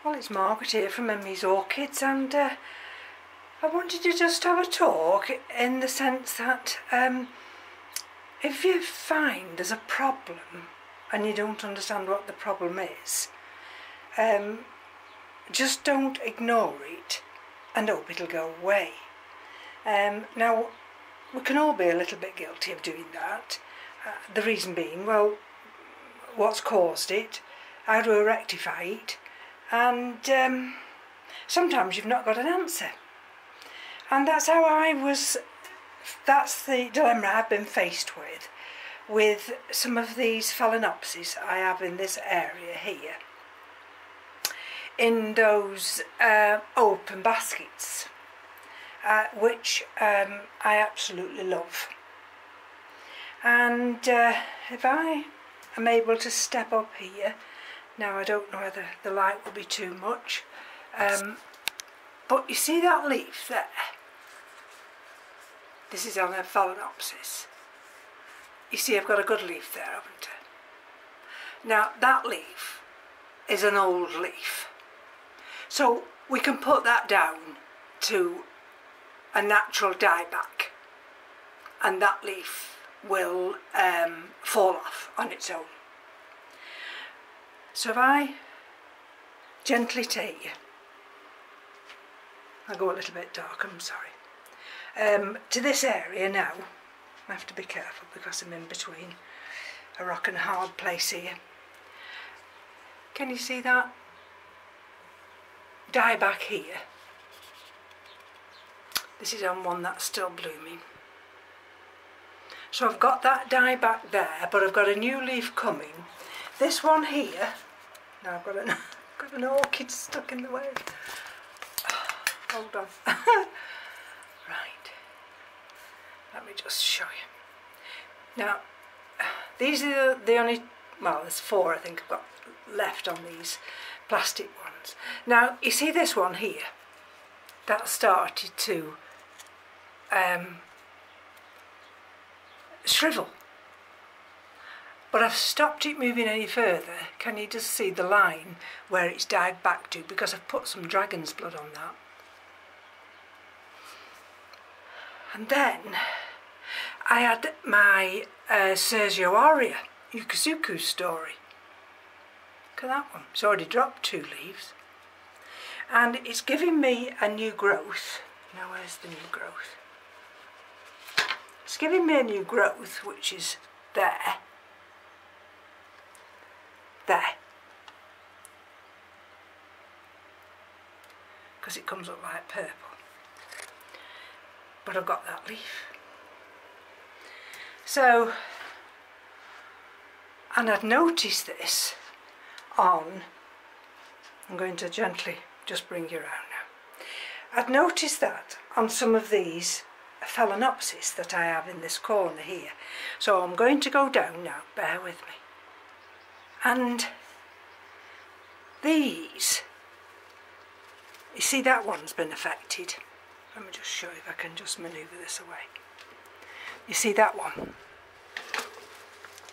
Well, it's Margaret here from M.E.s Orchids, and I wanted to just have a talk in the sense that if you find there's a problem and you don't understand what the problem is, just don't ignore it and hope it'll go away. Now, we can all be a little bit guilty of doing that. The reason being, well, what's caused it, how do we rectify it, and sometimes you've not got an answer. And that's how that's the dilemma I've been faced with some of these phalaenopsis I have in this area here, in those open baskets, which I absolutely love. And if I am able to step up here, now I don't know whether the light will be too much, but you see that leaf there? This is on a phalaenopsis. You see I've got a good leaf there, haven't I? Now that leaf is an old leaf, so we can put that down to a natural dieback and that leaf will fall off on its own. So if I gently take, I'll go a little bit dark, I'm sorry, to this area now. I have to be careful because I'm in between a rock and a hard place here. Can you see that dieback here? This is on one that's still blooming. So I've got that dieback there, but I've got a new leaf coming. This one here, now I've got an orchid stuck in the way. Hold on. Right. Let me just show you. Now, these are the only, well, there's 4 I think I've got left on these plastic ones. Now, you see this one here? That started to shrivel. But I've stopped it moving any further. Can you just see the line where it's died back to? Because I've put some dragon's blood on that. And then I had my Sergio Aria Yukusuku story. Look at that one. It's already dropped 2 leaves. And it's giving me a new growth. Now where's the new growth? It's giving me a new growth, which is there. There, because it comes up like purple, but I've got that leaf. So, and I'd noticed this on, I'm going to gently just bring you around now. I'd noticed that on some of these phalaenopsis that I have in this corner here. So I'm going to go down now, bear with me. And these, you see that one's been affected. Let me just show you if I can just manoeuvre this away. You see that one?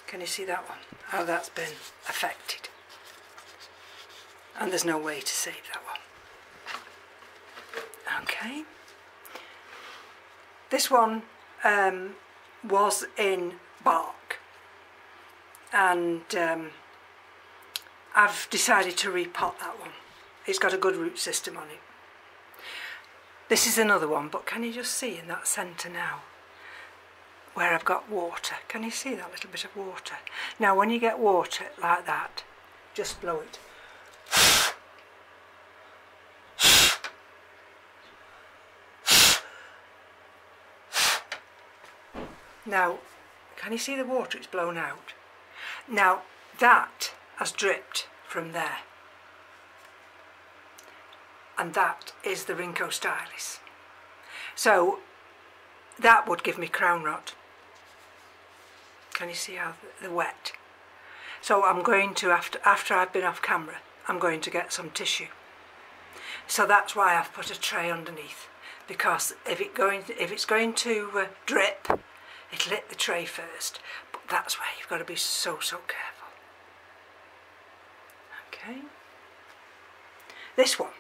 Can you see that one? How that's been affected. And there's no way to save that one. Okay. This one was in bark. And I've decided to repot that one. It's got a good root system on it. This is another one, but can you just see in that centre now where I've got water? Can you see that little bit of water? Now when you get water like that, just blow it. Now, can you see the water? It's blown out. Now that has dripped from there, and that is the Rinco stylis. So that would give me crown rot. Can you see how the wet? So I'm going to, after I've been off camera, I'm going to get some tissue. So that's why I've put a tray underneath, because if it's going to drip, it'll hit the tray first. But that's where you've got to be so careful. Okay. this one.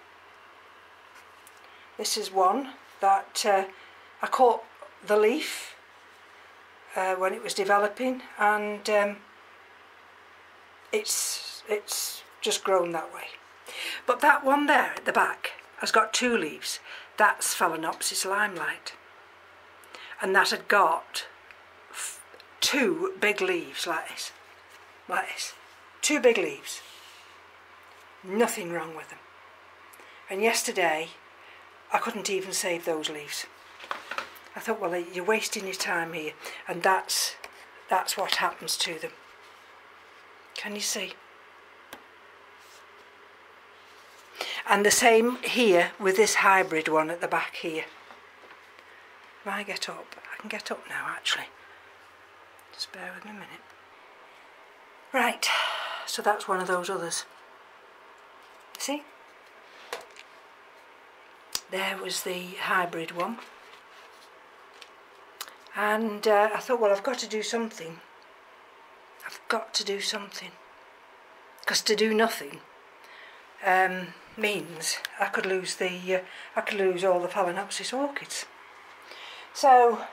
This is one that I caught the leaf when it was developing, and it's just grown that way. But that one there at the back has got 2 leaves. That's Phalaenopsis limelight, and that had got 2 big leaves like this, 2 big leaves. Nothing wrong with them. And yesterday I couldn't even save those leaves. I thought, well, you're wasting your time here, and that's what happens to them. Can you see? And the same here with this hybrid one at the back here. If I get up, I can get up now actually. Just bear with me a minute. Right, so that's one of those others. See? There was the hybrid one. And I thought, well, I've got to do something. I've got to do something. Because to do nothing means I could lose all the Phalaenopsis orchids. So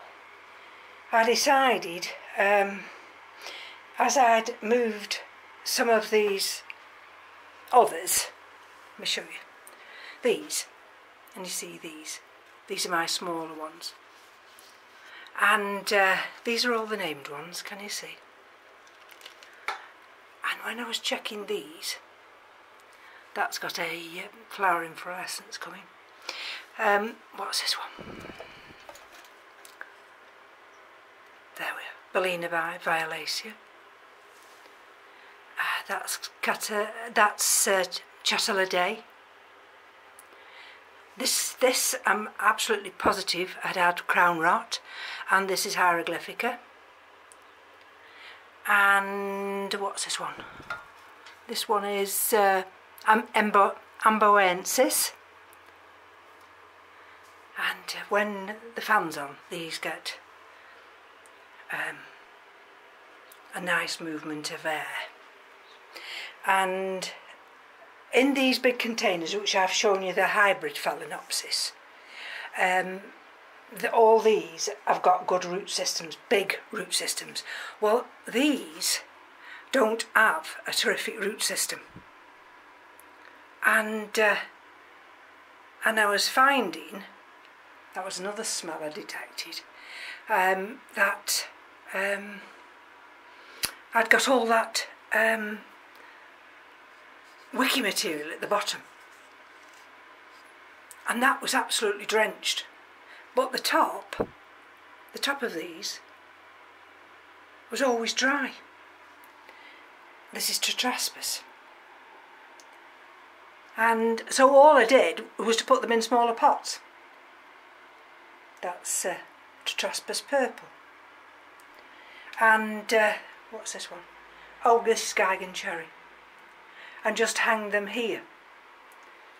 I decided, as I'd moved some of these others, let me show you, these, and you see these are my smaller ones, and these are all the named ones, can you see? And when I was checking these, that's got a flower inflorescence coming. What's this one? There we are, Bellina violacea. That's Chateladay. This I'm absolutely positive had crown rot, and this is Hieroglyphica. And what's this one? This one is M.E.s. And when the fan's on, these get a nice movement of air. And in these big containers, which I've shown you the hybrid Phalaenopsis, all these have got good root systems, big root systems. Well, these don't have a terrific root system. And I was finding, that was another smell I detected, that I'd got all that wicking material at the bottom, and that was absolutely drenched. But the top of these was always dry. This is Tetraspis. And so all I did was to put them in smaller pots. That's Tetraspis purple. And what's this one? Oh, this is Geigen cherry. And just hang them here.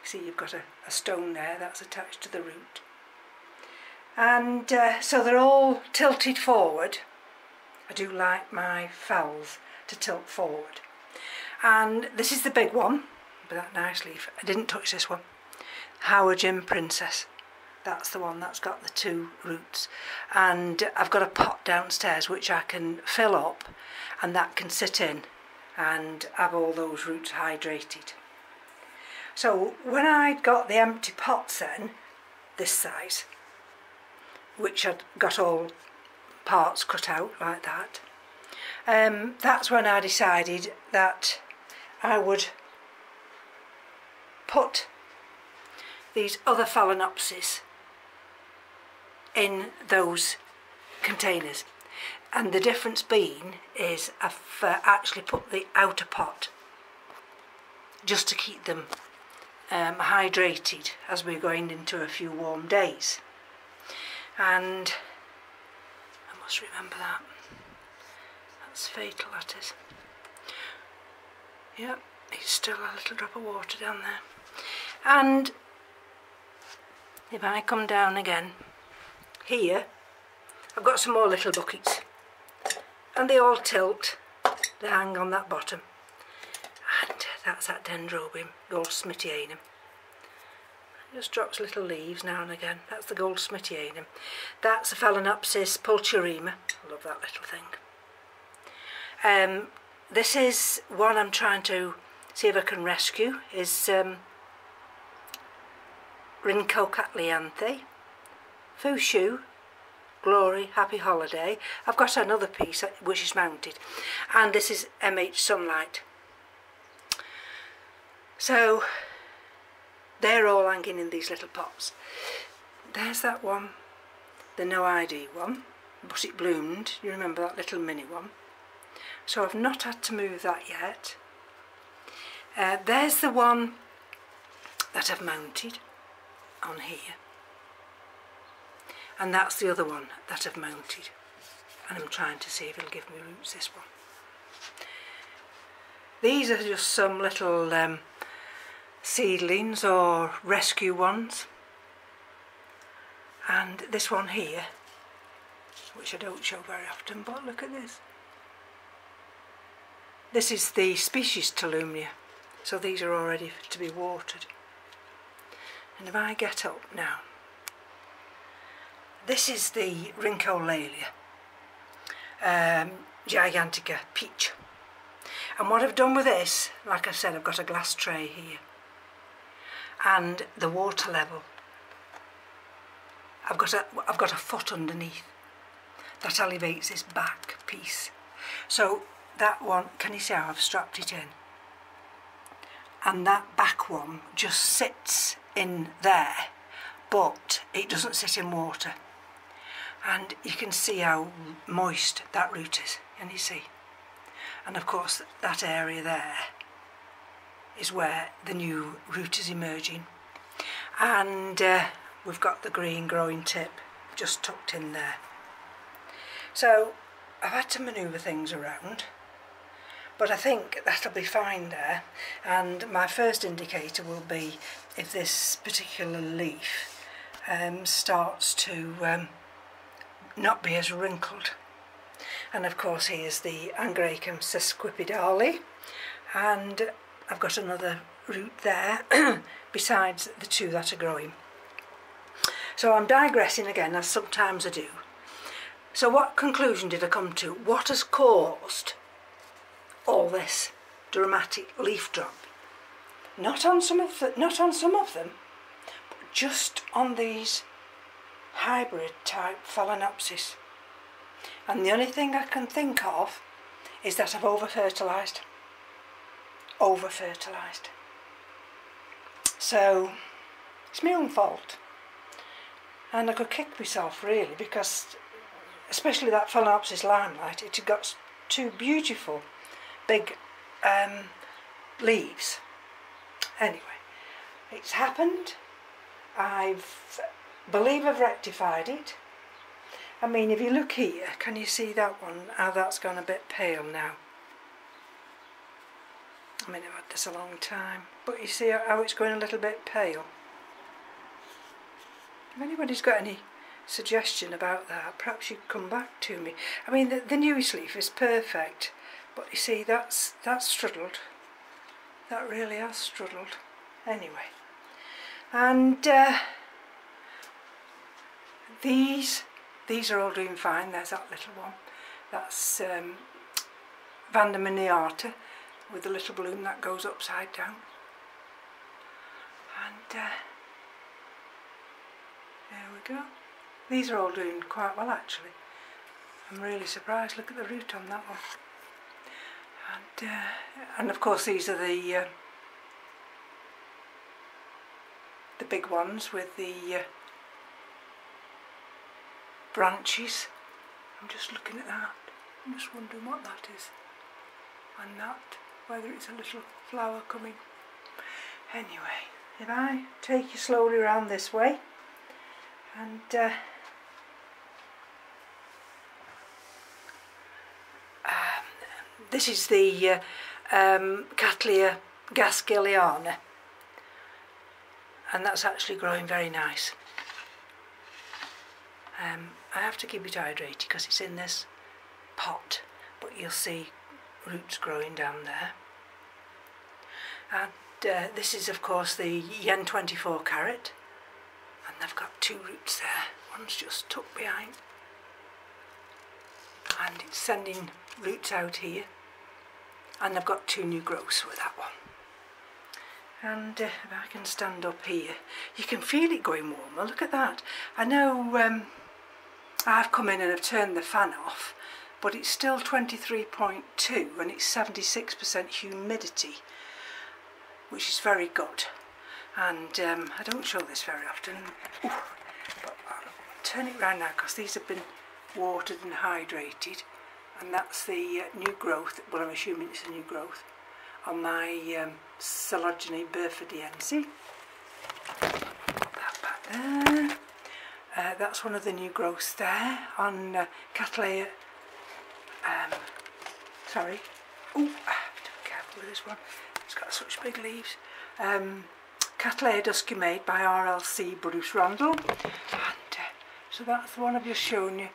See, you've got a stone there that's attached to the root. And so they're all tilted forward. I do like my phals to tilt forward. And this is the big one with that nice leaf. I didn't touch this one. Howard Princess. That's the one that's got the 2 roots. And I've got a pot downstairs which I can fill up, and that can sit in and have all those roots hydrated. So when I'd got the empty pots then, this size, which I'd got all parts cut out like that, that's when I decided that I would put these other Phalaenopsis in those containers. And the difference being is I've actually put the outer pot just to keep them hydrated as we're going into a few warm days. And I must remember that. That's fatal, that is. Yep, it's still a little drop of water down there. And if I come down again, here I've got some more little buckets, and they all tilt, they hang on that bottom, and that's that Dendrobium, all Smithianum. Just drops little leaves now and again. That's the goldsmithianum. That's a Phalaenopsis pulcherrima. I love that little thing. This is one I'm trying to see if I can rescue. Is Rhincocatlianthe, Fushu, Glory, Happy Holiday. I've got another piece which is mounted, and this is M.H. Sunlight. So they're all hanging in these little pots. There's that one, the no ID one, but it bloomed. You remember that little mini one? So I've not had to move that yet. There's the one that I've mounted on here, and that's the other one that I've mounted, and I'm trying to see if it'll give me roots, this one. These are just some little seedlings or rescue ones, and this one here, which I don't show very often, but look at this. This is the species Tolumnia, so these are all ready to be watered. And if I get up now, this is the Rhincolalia gigantica peach. And what I've done with this, like I said, I've got a glass tray here, and the water level, I've got a foot underneath. That elevates this back piece. So that one, can you see how I've strapped it in? And that back one just sits in there, but it doesn't sit in water. And you can see how moist that root is, can you see? And of course that area there is where the new root is emerging. And we've got the green growing tip just tucked in there. So I've had to manoeuvre things around, but I think that'll be fine there. And my first indicator will be if this particular leaf starts to not be as wrinkled. And of course here's the Angraecum sesquipedale, and I've got another root there besides the two that are growing. So I'm digressing again, as sometimes I do. So what conclusion did I come to? What has caused all this dramatic leaf drop? Not on some of them, but just on these hybrid type Phalaenopsis. And the only thing I can think of is that I've over-fertilised. So it's my own fault. And I could kick myself really, because especially that Phalaenopsis limelight, it had got two beautiful big leaves. Anyway, it's happened. I believe I've rectified it. I mean, if you look here, can you see that one, how that's gone a bit pale now? I mean, I've had this a long time, but you see how it's going a little bit pale. If anybody's got any suggestion about that, perhaps you'd come back to me. I mean, the newest leaf is perfect, but you see that's struggled. That really has struggled. Anyway, and these are all doing fine. There's that little one. That's Vanda miniata with the little bloom that goes upside down. And there we go. These are all doing quite well actually. I'm really surprised. Look at the root on that one. And of course these are the big ones with the branches. I'm just looking at that. I'm just wondering what that is. And that, whether it's a little flower coming. Anyway, if I take you slowly around this way, and this is the Cattleya gaskeliana, and that's actually growing very nice. I have to keep it hydrated because it's in this pot, but you'll see roots growing down there. And this is of course the Yen 24 carat, and they've got 2 roots there. One's just tucked behind, and it's sending roots out here, and I've got 2 new growths with that one. And if I can stand up here, you can feel it going warmer. Look at that. I know I've come in and I've turned the fan off, but it's still 23.2 and it's 76% humidity, which is very good. And I don't show this very often. Ooh, but I'll turn it round now because these have been watered and hydrated, and that's the new growth. Well, I'm assuming it's a new growth on my Coleogene Burfordiense. That back there. That's one of the new growths there on Cattleya. Sorry. Oh, I have to be careful with this one. It's got such big leaves. Cattleya Dusky Maid by RLC Bruce Randall. And so that's the one I've just shown you.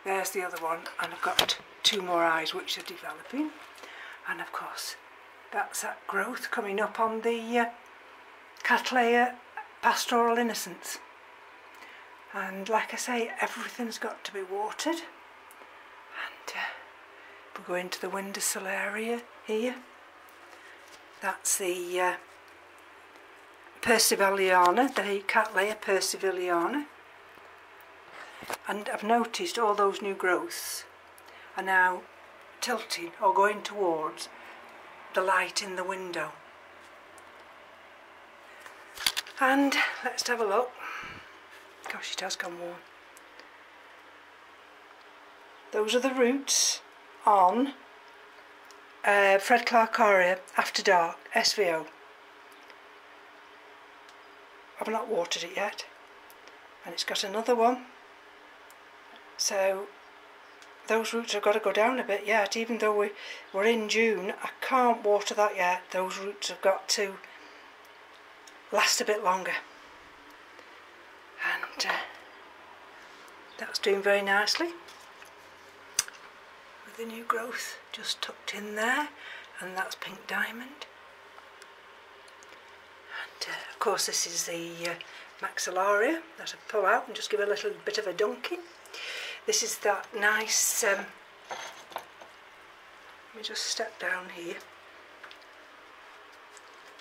There's the other one, and I've got 2 more eyes which are developing. And of course, that's that growth coming up on the Cattleya Pastoral Innocence. And like I say, everything's got to be watered. And we'll go into the windowsill area here. That's the Percivalliana, the Cattleya Percivalliana. And I've noticed all those new growths are now tilting or going towards the light in the window. And let's have a look. Gosh, it has gone warm. Those are the roots on Fred Clark Aria After Dark SVO. I've not watered it yet, and it's got another one. So those roots have got to go down a bit yet. Even though we're in June, I can't water that yet. Those roots have got to last a bit longer. And that's doing very nicely with the new growth just tucked in there, and that's Pink Diamond. And of course this is the Maxillaria that I pull out and just give a little bit of a dunking. This is that nice, let me just step down here,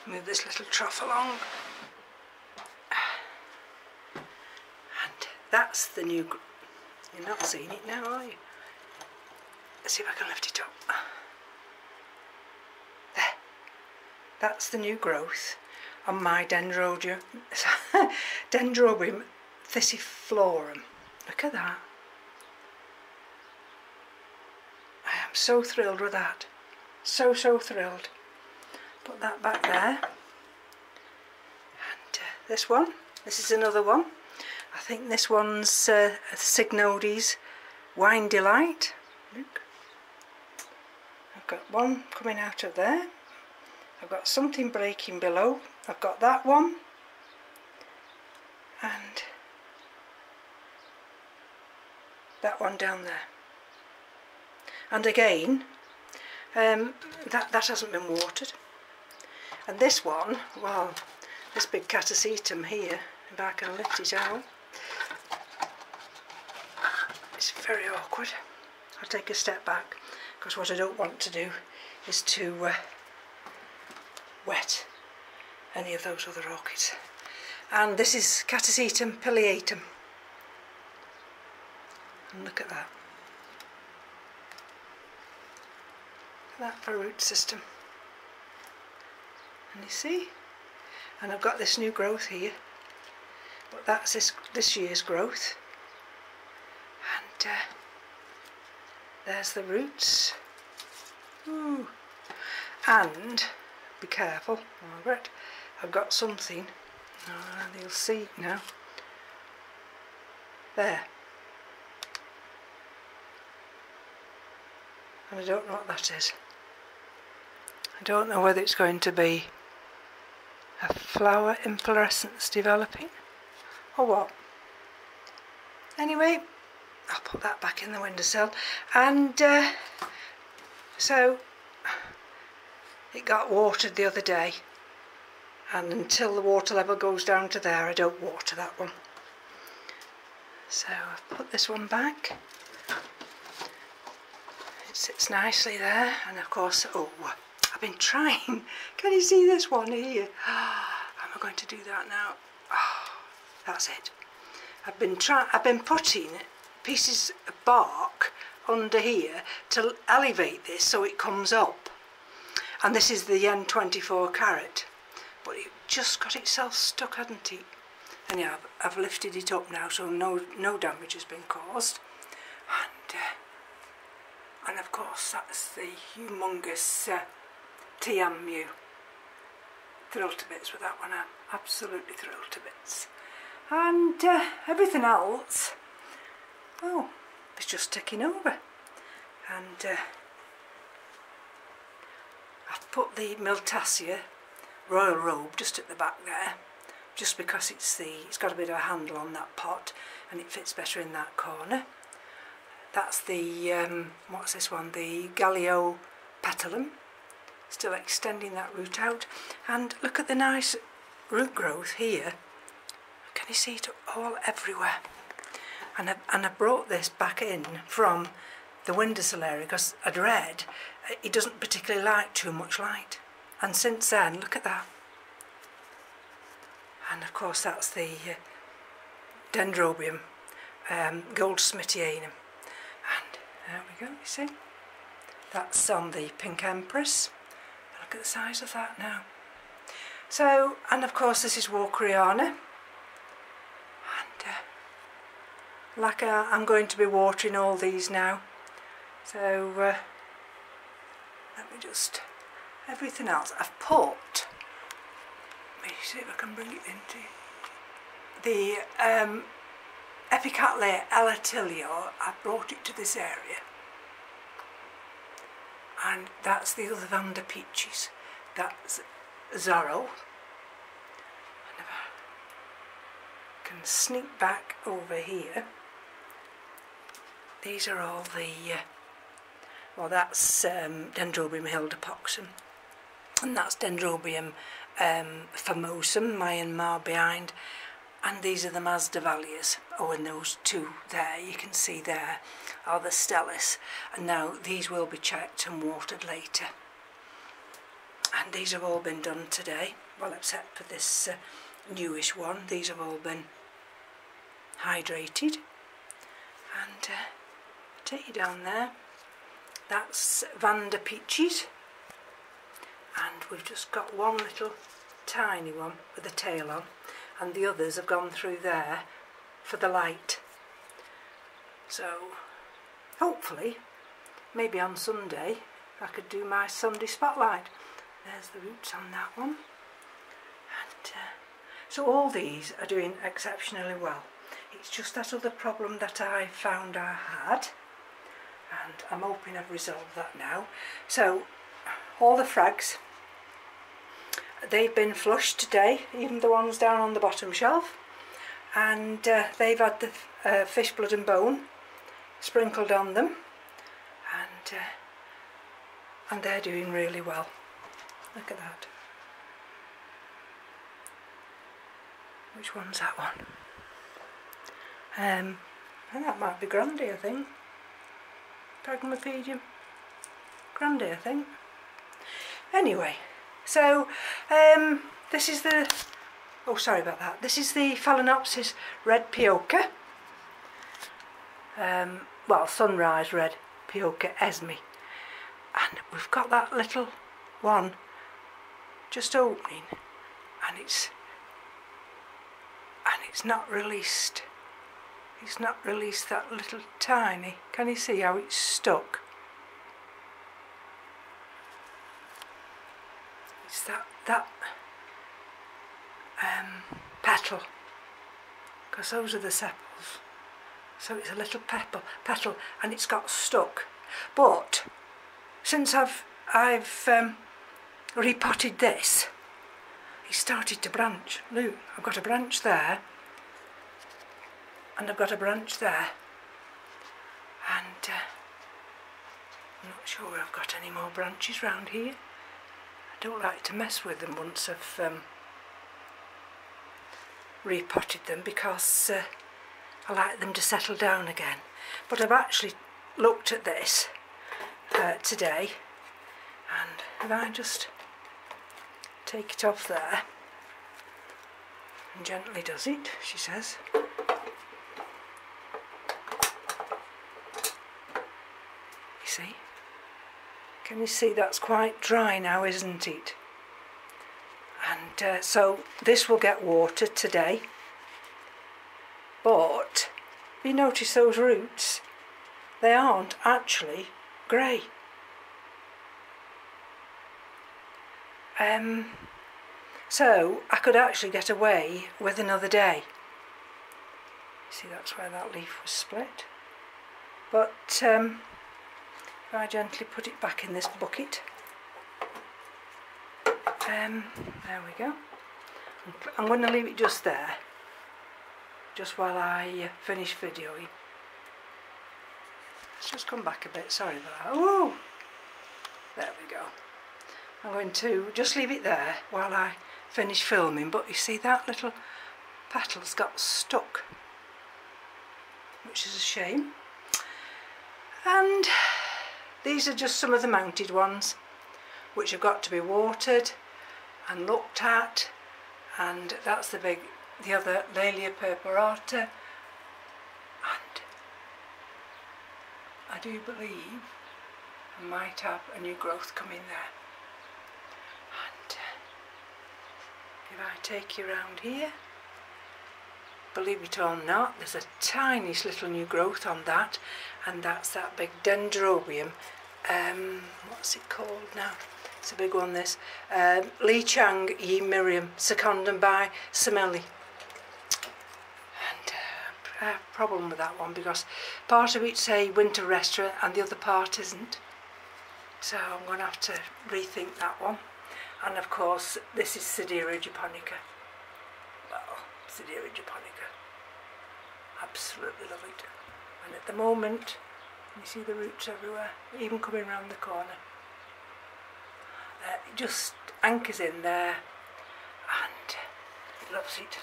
move this little trough along. That's the new, you're not seeing it now, are you? Let's see if I can lift it up. There. That's the new growth on my Dendrobium thiciflorum. Look at that. I am so thrilled with that. So thrilled. Put that back there. And this one. This is another one. I think this one's Signodes Wine Delight. Look. I've got one coming out of there. I've got something breaking below. I've got that one. And that one down there. And again, that hasn't been watered. And this one, well, this big catasetum here, if I can lift it out, it's very awkward. I'll take a step back, because what I don't want to do is to wet any of those other orchids. And this is Catasetum pileatum. And look at that. Look at that for a root system. And you see? And I've got this new growth here. But that's this year's growth. And there's the roots. Ooh. And be careful, Margaret, I've got something. You'll see it now. There. And I don't know what that is. I don't know whether it's going to be a flower inflorescence developing or what. Anyway, I'll put that back in the windowsill. And so it got watered the other day, and until the water level goes down to there I don't water that one. So I've put this one back. It sits nicely there, and of course, oh, I've been trying. Can you see this one here? How am I going to do that now? Oh, that's it. I've been putting pieces of bark under here to elevate this so it comes up. And this is the N24 carrot, but it just got itself stuck, hadn't it? And yeah, I've lifted it up now, so no damage has been caused. And of course that's the humongous M.E.s. Thrilled to bits with that one. I'm absolutely thrilled to bits. And everything else, oh, it's just ticking over. And I've put the Miltassia Royal Robe just at the back there, just because it's got a bit of a handle on that pot and it fits better in that corner. That's the, what's this one, the Gallio Petalum, still extending that root out. And look at the nice root growth here. Can you see it all everywhere? And I brought this back in from the windowsill area because I'd read it doesn't particularly like too much light. And since then, look at that. And of course that's the Dendrobium Goldsmithianum. And there we go, you see. That's on the Pink Empress. Look at the size of that now. So, and of course this is Walkeriana. And I'm going to be watering all these now. So let me just, everything else I've put, let me see if I can bring it into the Epicattleya elatilio. I brought it to this area, and that's the other Vanda Peaches. That's Zorro. And if I can sneak back over here, these are all the well, that's Dendrobium hildepoxum, and that's Dendrobium famosum, Myanmar behind, and these are the Masdevallias. Oh, and those two there, you can see there, are the Stellis. And now these will be checked and watered later. And these have all been done today, well, except for this newish one. These have all been hydrated. And take you down there. That's Vanda Peaches, and we've just got one little tiny one with a tail on, and the others have gone through there for the light. So hopefully, maybe on Sunday, I could do my Sunday spotlight. There's the roots on that one. And so all these are doing exceptionally well. It's just that other problem that I found I had, and I'm hoping I've resolved that now. So all the frags, they've been flushed today, even the ones down on the bottom shelf, and they've had the fish blood and bone sprinkled on them, and they're doing really well. Look at that. Which one's that one? And that might be Grande, I think. Pragmapedium Grande, I think. Anyway, so this is the, oh sorry about that, this is the Phalaenopsis red Pioca, well, sunrise red Pioca esme, and we've got that little one just opening, and it's not released. It's not released that little tiny. Can you see how it's stuck? It's that petal, because those are the sepals. So it's a little petal, and it's got stuck. But since I've repotted this, it started to branch. Look, I've got a branch there, and I've got a branch there, and I'm not sure I've got any more branches round here. I don't like to mess with them once I've repotted them because I like them to settle down again. But I've actually looked at this today, and if I just take it off there and gently does it, she says. You see? Can you see that's quite dry now, isn't it? And so this will get watered today. But if you notice those roots, they aren't actually grey. So I could actually get away with another day. See, that's where that leaf was split. But if I gently put it back in this bucket, there we go. I'm going to leave it just there, just while I finish videoing. Let's just come back a bit, sorry about that. Ooh! There we go. I'm going to just leave it there while I finish filming, but you see that little petal's got stuck, which is a shame. And these are just some of the mounted ones which have got to be watered and looked at, and that's the other Laelia purpurata, and I do believe I might have a new growth coming there. And if I take you around here, believe it or not, there's a tiniest little new growth on that, and that's that big dendrobium. What's it called now? It's a big one, this. Lee Chang Yi Miriam, secondum by Semelli. And I have a problem with that one because part of it's a winter restaurant and the other part isn't. So I'm going to have to rethink that one. And of course, this is Sidera japonica. Well, Sidera japonica. Absolutely love it. And at the moment, you see the roots everywhere, even coming round the corner. It just anchors in there, and it loves it.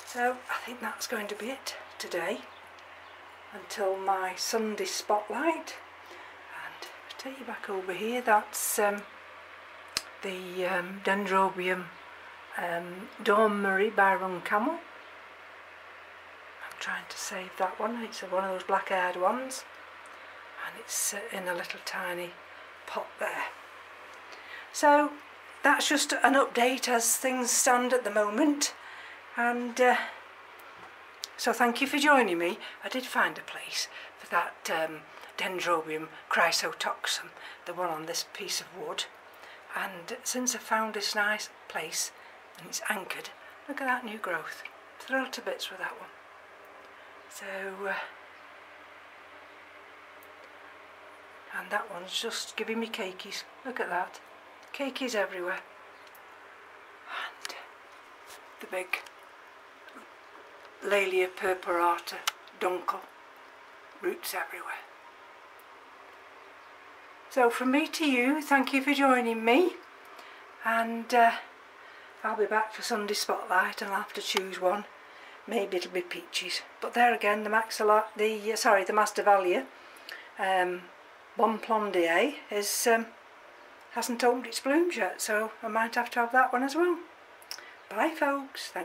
So I think that's going to be it today until my Sunday spotlight. And I'll take you back over here. That's the Dendrobium Dawn-Marie by Camel. I'm trying to save that one. It's one of those black-haired ones, and it's in a little tiny pot there. So that's just an update as things stand at the moment, and so thank you for joining me. I did find a place for that Dendrobium chrysotoxum, the one on this piece of wood, and since I found this nice place and it's anchored, look at that new growth. Thrilled to bits with that one. So and that one's just giving me cakeys. Look at that. Cakeys everywhere. And the big Laelia purpurata dunkel, roots everywhere. So from me to you, thank you for joining me, and I'll be back for Sunday Spotlight and I'll have to choose one. Maybe it'll be peaches, but there again, the Masdevallia Bon Plombier is hasn't opened its blooms yet, so I might have to have that one as well. Bye folks. Thank